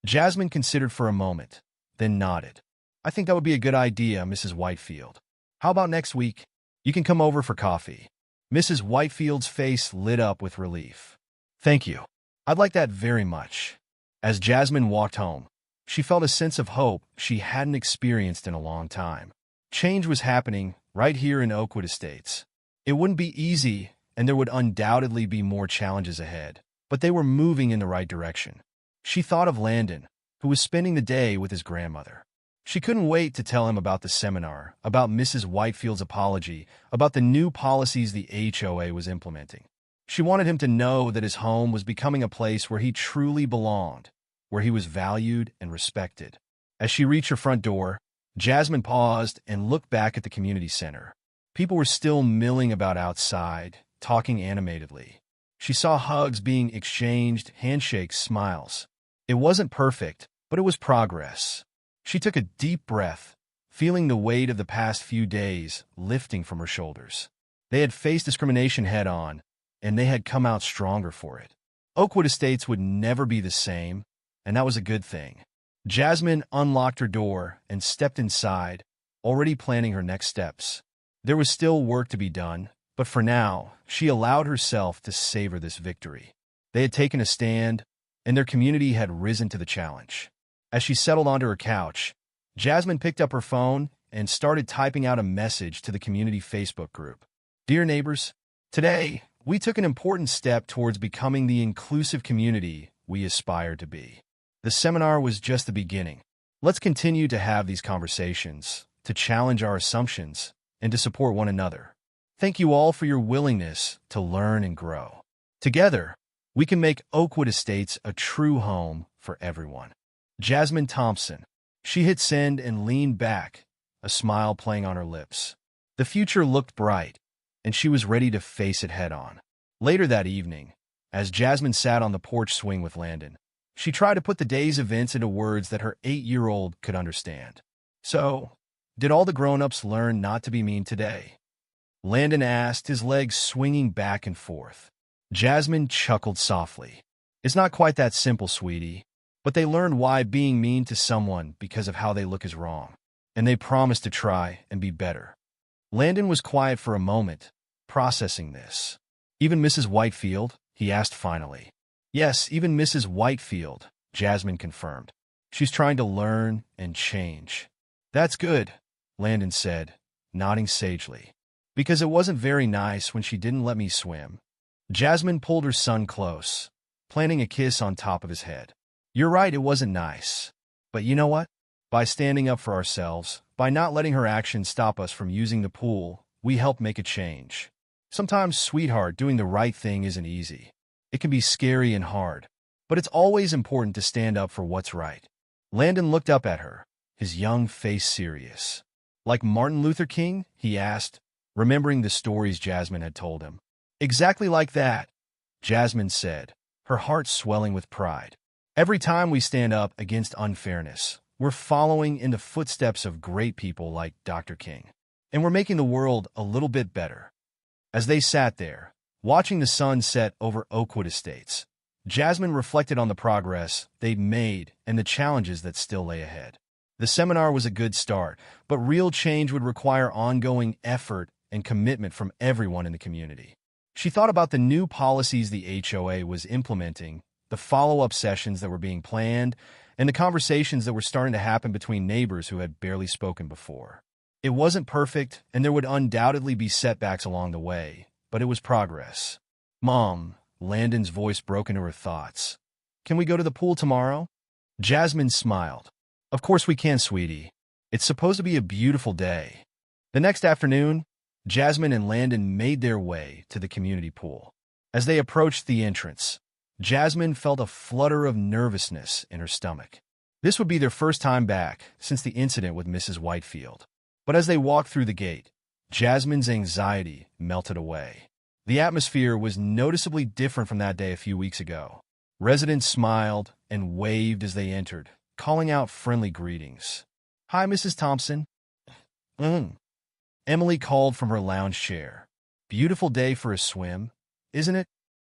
Jasmine considered for a moment, then nodded. I think that would be a good idea, Mrs. Whitefield. How about next week? You can come over for coffee. Mrs. Whitefield's face lit up with relief. Thank you. I'd like that very much. As Jasmine walked home, she felt a sense of hope she hadn't experienced in a long time. Change was happening right here in Oakwood Estates. It wouldn't be easy, and there would undoubtedly be more challenges ahead, but they were moving in the right direction. She thought of Landon, who was spending the day with his grandmother. She couldn't wait to tell him about the seminar, about Mrs. Whitefield's apology, about the new policies the HOA was implementing. She wanted him to know that his home was becoming a place where he truly belonged, where he was valued and respected. As she reached her front door, Jasmine paused and looked back at the community center. People were still milling about outside, talking animatedly. She saw hugs being exchanged, handshakes, smiles. It wasn't perfect, but it was progress. She took a deep breath, feeling the weight of the past few days lifting from her shoulders. They had faced discrimination head-on, and they had come out stronger for it. Oakwood Estates would never be the same, and that was a good thing. Jasmine unlocked her door and stepped inside, already planning her next steps. There was still work to be done, but for now, she allowed herself to savor this victory. They had taken a stand, and their community had risen to the challenge. As she settled onto her couch, Jasmine picked up her phone and started typing out a message to the community Facebook group. Dear neighbors, today, we took an important step towards becoming the inclusive community we aspire to be. The seminar was just the beginning. Let's continue to have these conversations, to challenge our assumptions, and to support one another. Thank you all for your willingness to learn and grow. Together, we can make Oakwood Estates a true home for everyone. Jasmine Thompson. She hit send and leaned back, a smile playing on her lips. The future looked bright, and she was ready to face it head-on. Later that evening, as Jasmine sat on the porch swing with Landon, she tried to put the day's events into words that her 8-year-old could understand. So, did all the grown-ups learn not to be mean today? Landon asked, his legs swinging back and forth. Jasmine chuckled softly. It's not quite that simple, sweetie. But they learned why being mean to someone because of how they look is wrong. And they promised to try and be better. Landon was quiet for a moment, processing this. Even Mrs. Whitefield? He asked finally. Yes, even Mrs. Whitefield, Jasmine confirmed. She's trying to learn and change. That's good, Landon said, nodding sagely. Because it wasn't very nice when she didn't let me swim. Jasmine pulled her son close, planting a kiss on top of his head. You're right, it wasn't nice. But you know what? By standing up for ourselves, by not letting her actions stop us from using the pool, we help make a change. Sometimes, sweetheart, doing the right thing isn't easy. It can be scary and hard. But it's always important to stand up for what's right. Landon looked up at her, his young face serious. Like Martin Luther King? He asked, remembering the stories Jasmine had told him. Exactly like that, Jasmine said, her heart swelling with pride. Every time we stand up against unfairness, we're following in the footsteps of great people like Dr. King. And we're making the world a little bit better. As they sat there, watching the sun set over Oakwood Estates, Jasmine reflected on the progress they'd made and the challenges that still lay ahead. The seminar was a good start, but real change would require ongoing effort and commitment from everyone in the community. She thought about the new policies the HOA was implementing, the follow-up sessions that were being planned, and the conversations that were starting to happen between neighbors who had barely spoken before. It wasn't perfect, and there would undoubtedly be setbacks along the way, but it was progress. "Mom," Landon's voice broke into her thoughts. "Can we go to the pool tomorrow?" Jasmine smiled. "Of course we can, sweetie. It's supposed to be a beautiful day." The next afternoon, Jasmine and Landon made their way to the community pool. As they approached the entrance, Jasmine felt a flutter of nervousness in her stomach. This would be their first time back since the incident with Mrs. Whitefield. But as they walked through the gate, Jasmine's anxiety melted away. The atmosphere was noticeably different from that day a few weeks ago. Residents smiled and waved as they entered, calling out friendly greetings. "Hi, Mrs. Thompson." Emily called from her lounge chair. "Beautiful day for a swim, isn't it?"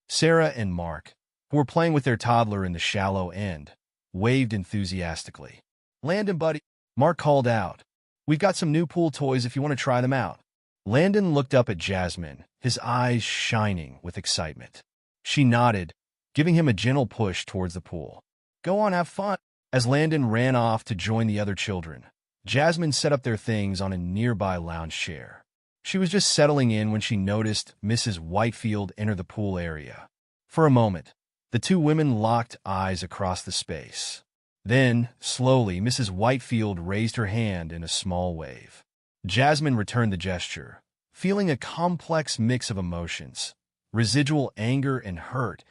Sarah and Mark, who were playing with their toddler in the shallow end, waved enthusiastically. "Landon, buddy," Mark called out. "We've got some new pool toys if you want to try them out." Landon looked up at Jasmine, his eyes shining with excitement. She nodded, giving him a gentle push towards the pool. "Go on, have fun." As Landon ran off to join the other children, Jasmine set up their things on a nearby lounge chair. She was just settling in when she noticed Mrs. Whitefield enter the pool area. For a moment, the two women locked eyes across the space. Then, slowly, Mrs. Whitefield raised her hand in a small wave. Jasmine returned the gesture, feeling a complex mix of emotions. Residual anger and hurt,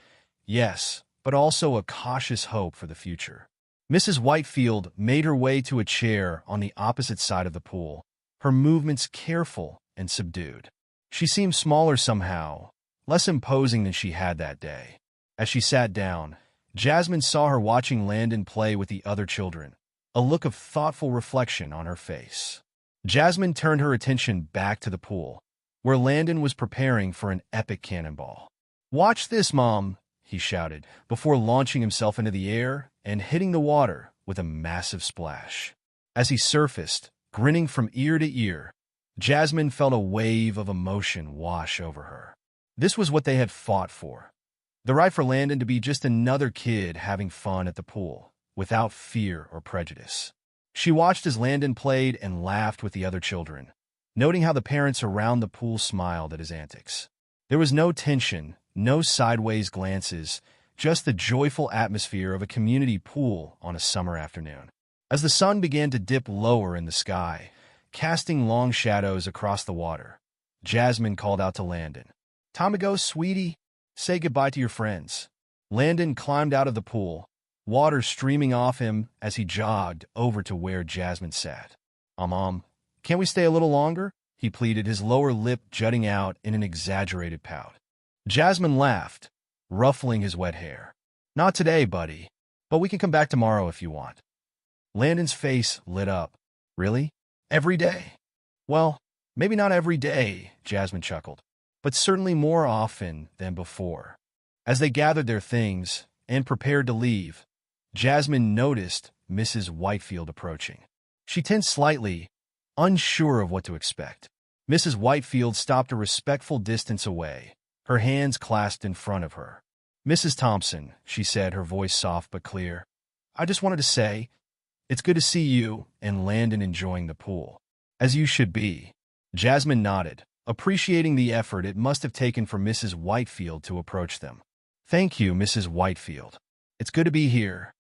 yes, but also a cautious hope for the future. Mrs. Whitefield made her way to a chair on the opposite side of the pool, her movements careful and subdued. She seemed smaller somehow, less imposing than she had that day. As she sat down, Jasmine saw her watching Landon play with the other children, a look of thoughtful reflection on her face. Jasmine turned her attention back to the pool, where Landon was preparing for an epic cannonball. "Watch this, Mom," he shouted, before launching himself into the air and hitting the water with a massive splash. As he surfaced, grinning from ear to ear, Jasmine felt a wave of emotion wash over her. This was what they had fought for. The right for Landon to be just another kid having fun at the pool, without fear or prejudice. She watched as Landon played and laughed with the other children, noting how the parents around the pool smiled at his antics. There was no tension, no sideways glances, just the joyful atmosphere of a community pool on a summer afternoon. As the sun began to dip lower in the sky, casting long shadows across the water, Jasmine called out to Landon. "Time to go, sweetie. Say goodbye to your friends." Landon climbed out of the pool, water streaming off him as he jogged over to where Jasmine sat. Mom, can't we stay a little longer?" he pleaded, his lower lip jutting out in an exaggerated pout. Jasmine laughed, ruffling his wet hair. "Not today, buddy, but we can come back tomorrow if you want." Landon's face lit up. "Really? Every day?" "Well, maybe not every day," Jasmine chuckled, "but certainly more often than before." As they gathered their things and prepared to leave, Jasmine noticed Mrs. Whitefield approaching. She tensed slightly, unsure of what to expect. Mrs. Whitefield stopped a respectful distance away, her hands clasped in front of her. "Mrs. Thompson," she said, her voice soft but clear, "I just wanted to say, it's good to see you and Landon enjoying the pool. As you should be." Jasmine nodded, appreciating the effort it must have taken for Mrs. Whitefield to approach them. "Thank you, Mrs. Whitefield. It's good to be here."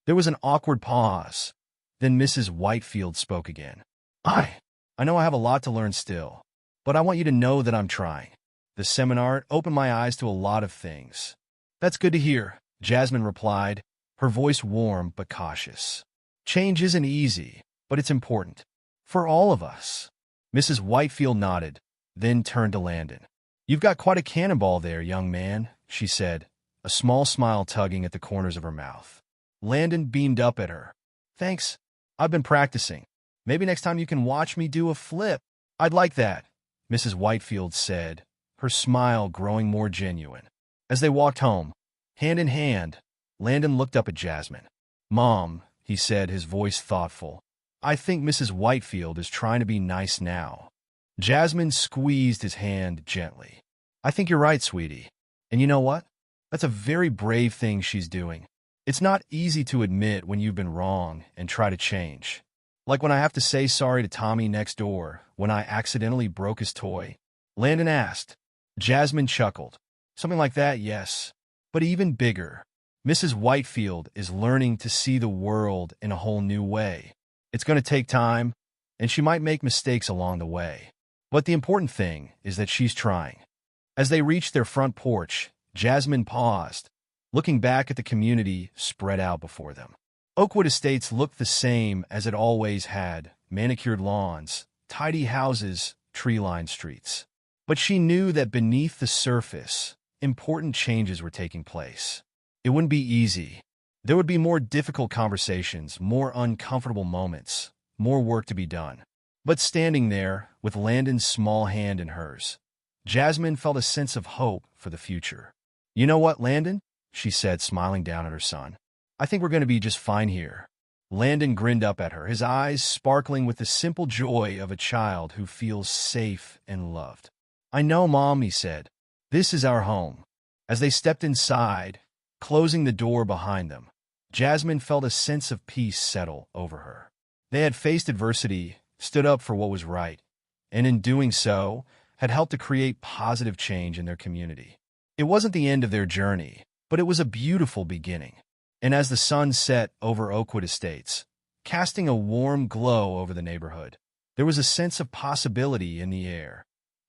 There was an awkward pause. Then Mrs. Whitefield spoke again. I know I have a lot to learn still, but I want you to know that I'm trying. The seminar opened my eyes to a lot of things." "That's good to hear," Jasmine replied, her voice warm but cautious. "Change isn't easy, but it's important. For all of us." Mrs. Whitefield nodded, then turned to Landon. "You've got quite a cannonball there, young man," she said, a small smile tugging at the corners of her mouth. Landon beamed up at her. "Thanks. I've been practicing. Maybe next time you can watch me do a flip." "I'd like that," Mrs. Whitefield said, her smile growing more genuine. As they walked home, hand in hand, Landon looked up at Jasmine. "Mom," he said, his voice thoughtful, "I think Mrs. Whitefield is trying to be nice now." Jasmine squeezed his hand gently. "I think you're right, sweetie. And you know what? That's a very brave thing she's doing. It's not easy to admit when you've been wrong and try to change. Like when I have to say sorry to Tommy next door when I accidentally broke his toy." Landon asked. Jasmine chuckled. "Something like that, yes. But even bigger. Mrs. Whitefield is learning to see the world in a whole new way. It's going to take time, and she might make mistakes along the way. But the important thing is that she's trying." As they reached their front porch, Jasmine paused, looking back at the community spread out before them. Oakwood Estates looked the same as it always had: manicured lawns, tidy houses, tree-lined streets. But she knew that beneath the surface, important changes were taking place. It wouldn't be easy. There would be more difficult conversations, more uncomfortable moments, more work to be done. But standing there, with Landon's small hand in hers, Jasmine felt a sense of hope for the future. "You know what, Landon?" she said, smiling down at her son. "I think we're going to be just fine here." Landon grinned up at her, his eyes sparkling with the simple joy of a child who feels safe and loved. "I know, Mom," he said. "This is our home." As they stepped inside, closing the door behind them, Jasmine felt a sense of peace settle over her. They had faced adversity, stood up for what was right, and in doing so, had helped to create positive change in their community. It wasn't the end of their journey, but it was a beautiful beginning. And as the sun set over Oakwood Estates, casting a warm glow over the neighborhood, there was a sense of possibility in the air,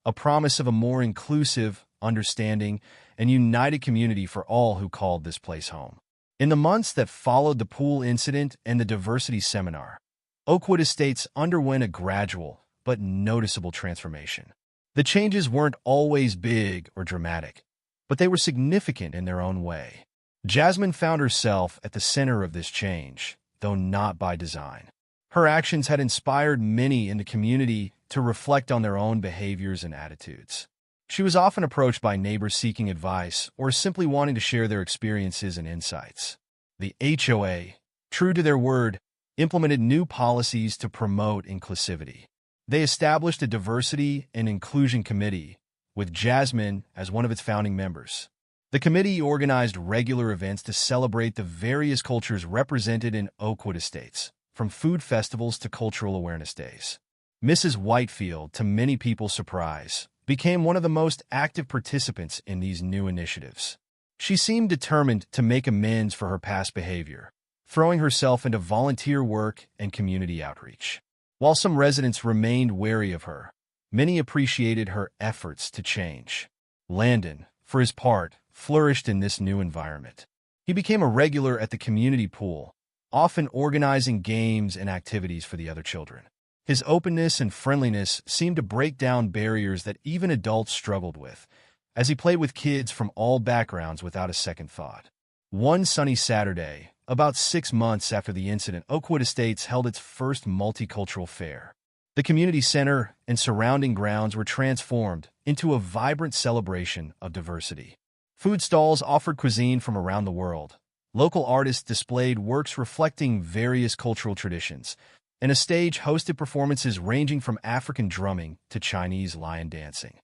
a promise of a more inclusive, understanding, and united community for all who called this place home. In the months that followed the pool incident and the diversity seminar, Oakwood Estates underwent a gradual but noticeable transformation. The changes weren't always big or dramatic, but they were significant in their own way. Jasmine found herself at the center of this change, though not by design. Her actions had inspired many in the community to reflect on their own behaviors and attitudes. She was often approached by neighbors seeking advice or simply wanting to share their experiences and insights. The HOA, true to their word, implemented new policies to promote inclusivity. They established a diversity and inclusion committee, with Jasmine as one of its founding members. The committee organized regular events to celebrate the various cultures represented in Oakwood Estates, from food festivals to cultural awareness days. Mrs. Whitefield, to many people's surprise, became one of the most active participants in these new initiatives. She seemed determined to make amends for her past behavior, throwing herself into volunteer work and community outreach. While some residents remained wary of her, many appreciated her efforts to change. Landon, for his part, flourished in this new environment. He became a regular at the community pool, often organizing games and activities for the other children. His openness and friendliness seemed to break down barriers that even adults struggled with, as he played with kids from all backgrounds without a second thought. One sunny Saturday, about 6 months after the incident, Oakwood Estates held its first multicultural fair. The community center and surrounding grounds were transformed into a vibrant celebration of diversity. Food stalls offered cuisine from around the world. Local artists displayed works reflecting various cultural traditions, and a stage hosted performances ranging from African drumming to Chinese lion dancing.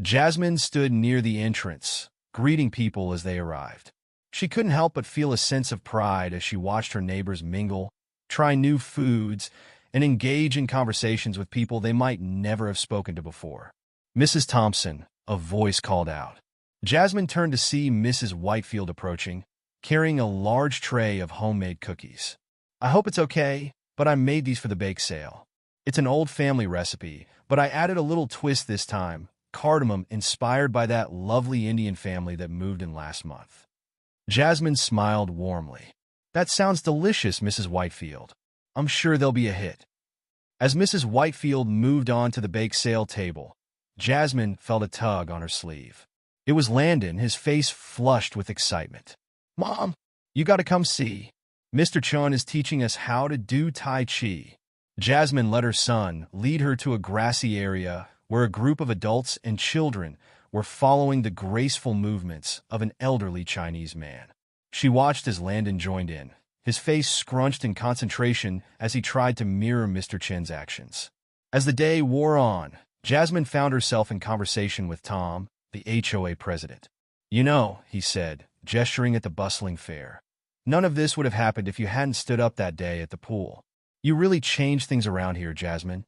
Jasmine stood near the entrance, greeting people as they arrived. She couldn't help but feel a sense of pride as she watched her neighbors mingle, try new foods, and engage in conversations with people they might never have spoken to before. "Mrs. Thompson," a voice called out. Jasmine turned to see Mrs. Whitefield approaching, carrying a large tray of homemade cookies. "I hope it's okay, but I made these for the bake sale. It's an old family recipe, but I added a little twist this time, cardamom inspired by that lovely Indian family that moved in last month." Jasmine smiled warmly. "That sounds delicious, Mrs. Whitefield. I'm sure they'll be a hit." As Mrs. Whitefield moved on to the bake sale table, Jasmine felt a tug on her sleeve. It was Landon, his face flushed with excitement. "Mom, you gotta come see. Mr. Chun is teaching us how to do Tai Chi." Jasmine let her son lead her to a grassy area where a group of adults and children were following the graceful movements of an elderly Chinese man. She watched as Landon joined in, his face scrunched in concentration as he tried to mirror Mr. Chen's actions. As the day wore on, Jasmine found herself in conversation with Tom, the HOA president. "You know," he said, gesturing at the bustling fair, "none of this would have happened if you hadn't stood up that day at the pool. You really changed things around here, Jasmine."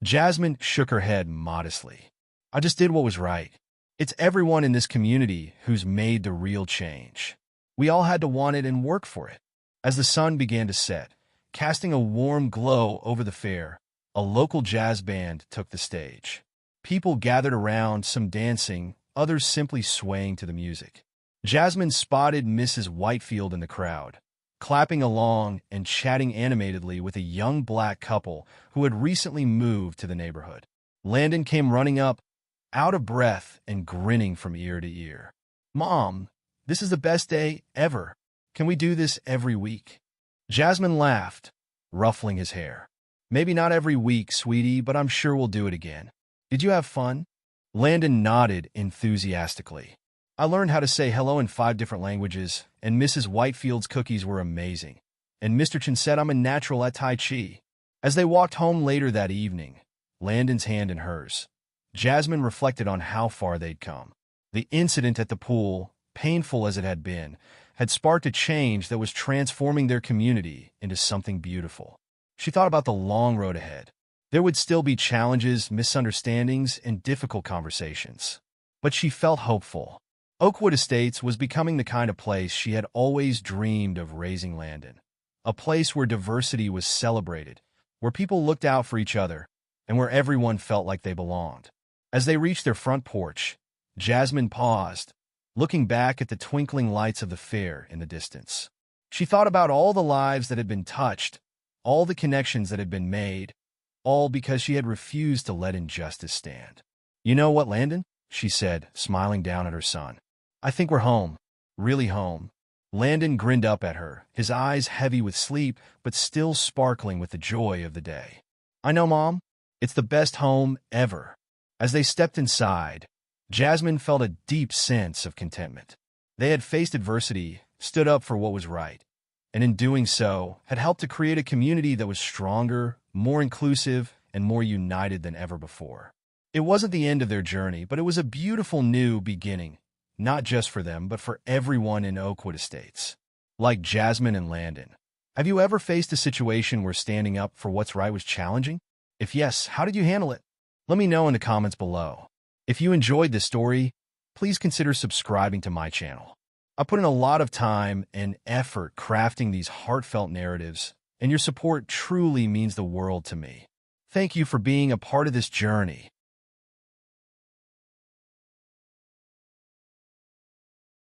Jasmine shook her head modestly. "I just did what was right. It's everyone in this community who's made the real change. We all had to want it and work for it." As the sun began to set, casting a warm glow over the fair, a local jazz band took the stage. People gathered around, some dancing, others simply swaying to the music. Jasmine spotted Mrs. Whitefield in the crowd, clapping along and chatting animatedly with a young black couple who had recently moved to the neighborhood. Landon came running up, out of breath and grinning from ear to ear. "Mom, this is the best day ever. Can we do this every week?" Jasmine laughed, ruffling his hair. "Maybe not every week, sweetie, but I'm sure we'll do it again. Did you have fun?" Landon nodded enthusiastically. "I learned how to say hello in 5 different languages, and Mrs. Whitefield's cookies were amazing. And Mr. Chen said I'm a natural at Tai Chi." As they walked home later that evening, Landon's hand in hers, Jasmine reflected on how far they'd come. The incident at the pool, painful as it had been, had sparked a change that was transforming their community into something beautiful. She thought about the long road ahead. There would still be challenges, misunderstandings, and difficult conversations. But she felt hopeful. Oakwood Estates was becoming the kind of place she had always dreamed of raising Landon. A place where diversity was celebrated, where people looked out for each other, and where everyone felt like they belonged. As they reached their front porch, Jasmine paused, looking back at the twinkling lights of the fair in the distance. She thought about all the lives that had been touched, all the connections that had been made, all because she had refused to let injustice stand. "You know what, Landon?" she said, smiling down at her son. "I think we're home. Really home." Landon grinned up at her, his eyes heavy with sleep, but still sparkling with the joy of the day. "I know, Mom. It's the best home ever." As they stepped inside, Jasmine felt a deep sense of contentment. They had faced adversity, stood up for what was right, and in doing so, had helped to create a community that was stronger, more inclusive, and more united than ever before. It wasn't the end of their journey, but it was a beautiful new beginning, not just for them, but for everyone in Oakwood Estates. Like Jasmine and Landon, have you ever faced a situation where standing up for what's right was challenging? If yes, how did you handle it? Let me know in the comments below. If you enjoyed this story, please consider subscribing to my channel. I put in a lot of time and effort crafting these heartfelt narratives, and your support truly means the world to me. Thank you for being a part of this journey.